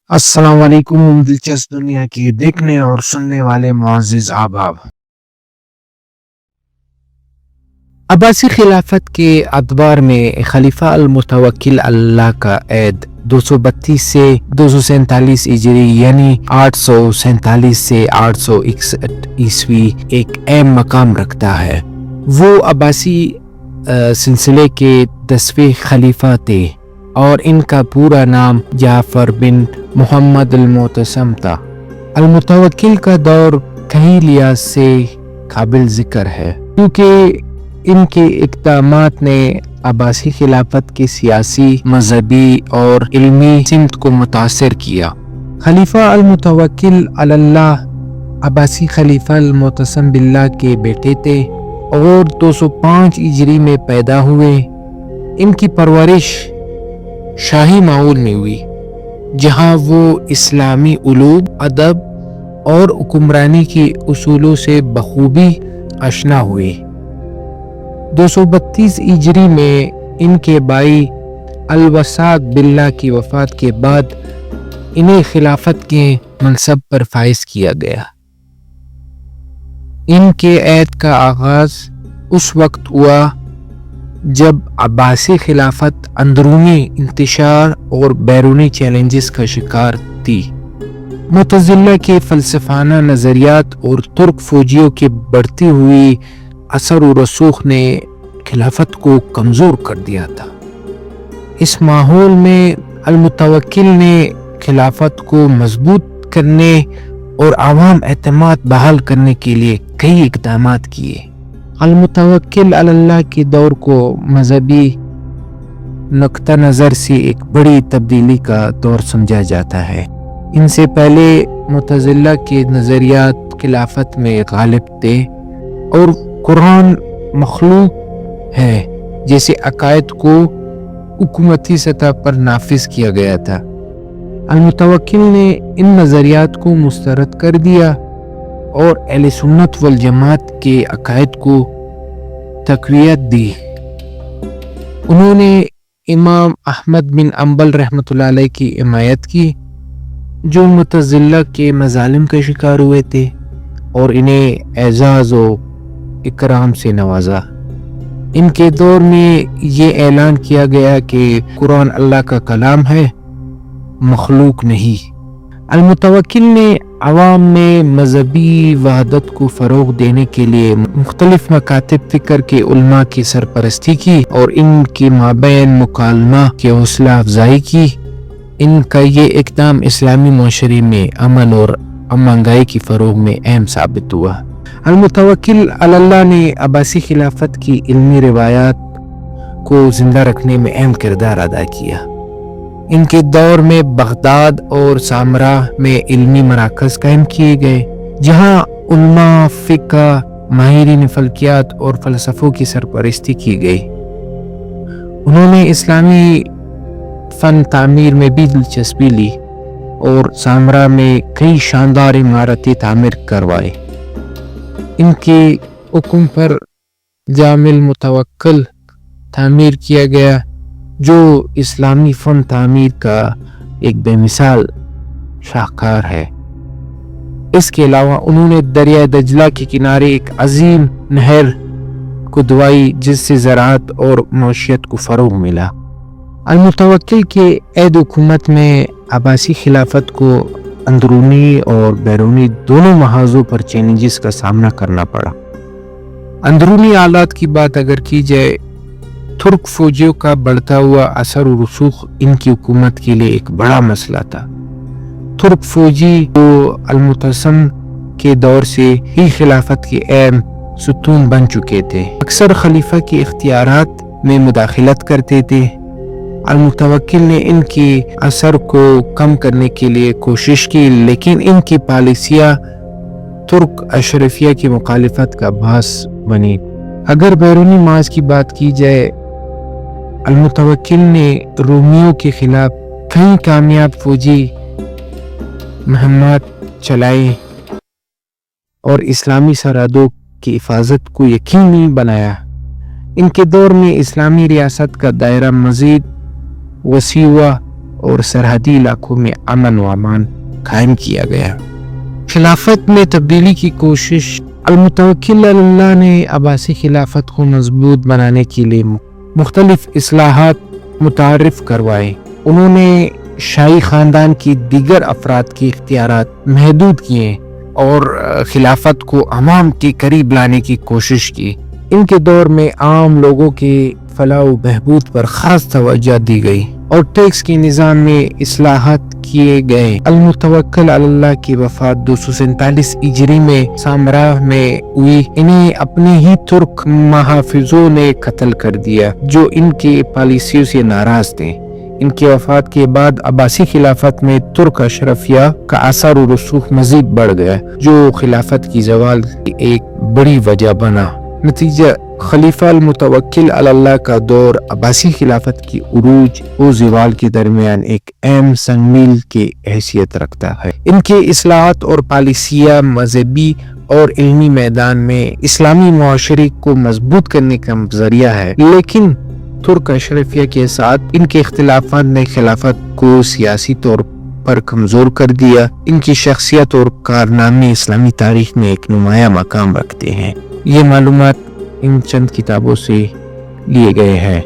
अस्सलाम वालेकुम दिलचस्प दुनिया की देखने और सुनने वाले मुअज़्ज़िज़ अहबाब। अब्बासी खिलाफत के अदवार में खलीफा अल-मुतवक्किल अल्लाह का ऐद 232 से 247 हिजरी यानी 847 से 861 ईस्वी एक अहम मकाम रखता है। वो अब्बासी सिलसिले के 10वें खलीफा थे और इनका पूरा नाम जाफर बिन मोहम्मद अल-मुतसम था। अल-मुतवक्किल का दौर कई लिहाज से काबिल जिक्र है क्योंकि इनके इक़दामात ने अब्बासी खिलाफत की सियासी, मजहबी और इल्मी सिमत को मुतासिर किया। खलीफा अल-मुतवक्किल अल्लाह अब्बासी खलीफा अल-मुतसम बिल्लाह के बेटे थे और 205 हिजरी में पैदा हुए। इनकी परवरिश शाही माहौल में हुई जहां वो इस्लामी उलूम, अदब और हुक्मरानी के उसूलों से बखूबी आशना हुए। 232 हिजरी में इनके भाई अल-वसाद बिल्लाह की वफात के बाद इन्हें खिलाफत के मनसब पर फाइज किया गया। इनके ऐद का आगाज उस वक्त हुआ जब अब्बासी खिलाफत अंदरूनी इंतशार और बैरूनी चैलेंजेस का शिकार थी। मुतज़िला के फ़लसफ़ाना नज़रियात और तुर्क फौजियों की बढ़ती हुई असर और रसूख ने खिलाफत को कमज़ोर कर दिया था। इस माहौल में अल-मुतवक्किल ने खिलाफत को मजबूत करने और आवाम एतमाद बहाल करने के लिए कई इक़दामात किए। अल-मुतवक्किल अल्लाह के दौर को मजहबी नुक्ता नज़र से एक बड़ी तब्दीली का दौर समझा जाता है। इनसे पहले मुतज़िला के नज़रियात खिलाफत में गालिब थे और कुरान मखलूक है जैसे अकायद को हुकूमती सतह पर नाफिज किया गया था। अल-मुतवक्किल ने इन नज़रियात को मुस्तरद कर दिया और अहले सुन्नत वल जमात के अकायद को तक़वियत दी। उन्होंने इमाम अहमद बिन अंबल रहमतुल्लाह अलैह की हिमायत की जो मुतज़िला के मज़ालिम का शिकार हुए थे और इन्हें एजाज़ और इकराम से नवाजा। इनके दौर में ये ऐलान किया गया कि कुरान अल्लाह का कलाम है, मखलूक नहीं। अल-मुतवक्किल ने अवाम में मजहबी वहदत को फ़रोग़ देने के लिए मुख्तलिफ मकातिब फ़िक्र के उलमा की सरपरस्ती की और इनकी माबैन मुकालमा की हौसला अफजाई की। इनका ये इक़दाम इस्लामी मुआशरे में अमन और महंगाई की फ़रोग़ में अहम साबित हुआ। अल-मुतवक्किल अल्लाह ने अब्बासी खिलाफत की इल्मी रिवायात को जिंदा रखने में अहम किरदार अदा किया। इनके दौर में बगदाद और सामरा में इल्मी मराकज़ कायम किए गए जहाँ उलमा, फ़िक़्ह, माहिरीन फ़ल्कियात और फ़लसफ़ों की सरपरस्ती की गई। उन्होंने इस्लामी फ़न तामीर में भी दिलचस्पी ली और सामरा में कई शानदार इमारतें तामीर करवाए। इनके हुक्म पर जामिल मुतवक्किल तामीर किया गया जो इस्लामी फ़न तामीर का एक बेमिसाल शाहकार है। इसके अलावा उन्होंने दरिया दजला के किनारे एक अजीम नहर खुदवाई जिससे ज़राअत और मईशत को फ़रोग़ मिला। अल-मुतवक्किल के ऐद हुकूमत में अब्बासी खिलाफत को अंदरूनी और बैरूनी दोनों महाज़ों पर चैलेंजेस का सामना करना पड़ा। अंदरूनी हालात की बात अगर की जाए, तुर्क फौजियों का बढ़ता हुआ असर और रसूख इनकी हुकूमत के लिए एक बड़ा मसला था। तुर्क फौजी जो अल-मुतसम के दौर से ही खिलाफत के अहम सुतून बन चुके थे, अक्सर खलीफा के इख्तियारात में मुदाखलत करते थे। अल-मुतवक्किल ने इनकी असर को कम करने के लिए कोशिश की, लेकिन इनकी पॉलिसियाँ तुर्क अशरफिया की मुखालिफत का बास बनी। अगर बैरूनी माज की बात की जाए, अल-मुतवक्किल ने रोमियों के खिलाफ कई कामयाब फौजी मुहिमात चलाई और इस्लामी सरहदों की हिफाजत को यकीनी बनाया। इनके दौर में इस्लामी रियासत का दायरा मजीद वसी हुआ اور سرحدی علاقوں میں امن و امان قائم کیا گیا۔ خلافت میں تبدیلی کی کوشش۔ المتوکل اللہ نے عباسی خلافت کو مضبوط بنانے کے لیے مختلف اصلاحات متعارف کروائے۔ انہوں نے شاہی خاندان کی دیگر افراد کے اختیارات محدود کیے اور خلافت کو عوام کے قریب لانے کی کوشش کی۔ ان کے دور میں عام لوگوں کے فلاح و بہبود پر خاص توجہ دی گئی اور ٹیکس کے نظام میں اصلاحات کیے گئے۔ المتوکل اللہ کی وفات 247 ہجری میں سامراہ میں ہوئی۔ انہیں اپنے ہی ترک محافظوں نے قتل کر دیا جو ان کے پالیسیوں سے ناراض تھے۔ ان کی وفات کے بعد عباسی خلافت میں ترک اشرفیہ کا اثر و رسوخ مزید بڑھ گیا، جو خلافت کی زوال کی ایک بڑی وجہ بنا۔ نتیجہ، خلیفہ المتوکل اللہ کا دور عباسی خلافت کی عروج و زوال کے درمیان ایک اہم سنگ میل کی حیثیت رکھتا ہے۔ ان کے اصلاحات اور پالیسیاں مذہبی اور علمی میدان میں اسلامی معاشرے کو مضبوط کرنے کا ذریعہ ہے، لیکن ترک اشرفیہ کے ساتھ ان کے اختلافات نے خلافت کو سیاسی طور پر کمزور کر دیا۔ ان کی شخصیت اور کارنامے اسلامی تاریخ میں ایک نمایاں مقام رکھتے ہیں۔ یہ معلومات ان چند کتابوں سے لیے گئے ہیں،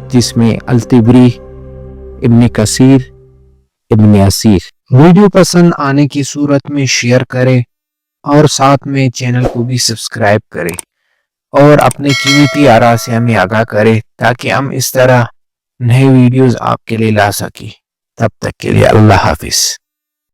جس میں الطبری، ابن کثیر، ابن اسیر۔ ویڈیو پسند آنے کی صورت میں شیئر کریں اور ساتھ میں چینل کو بھی سبسکرائب کریں اور اپنے قیمتی آراء سے ہمیں آگاہ کریں تاکہ ہم اس طرح نئے ویڈیوز آپ کے لیے لا سکیں۔ تب تک کے لیے اللہ حافظ۔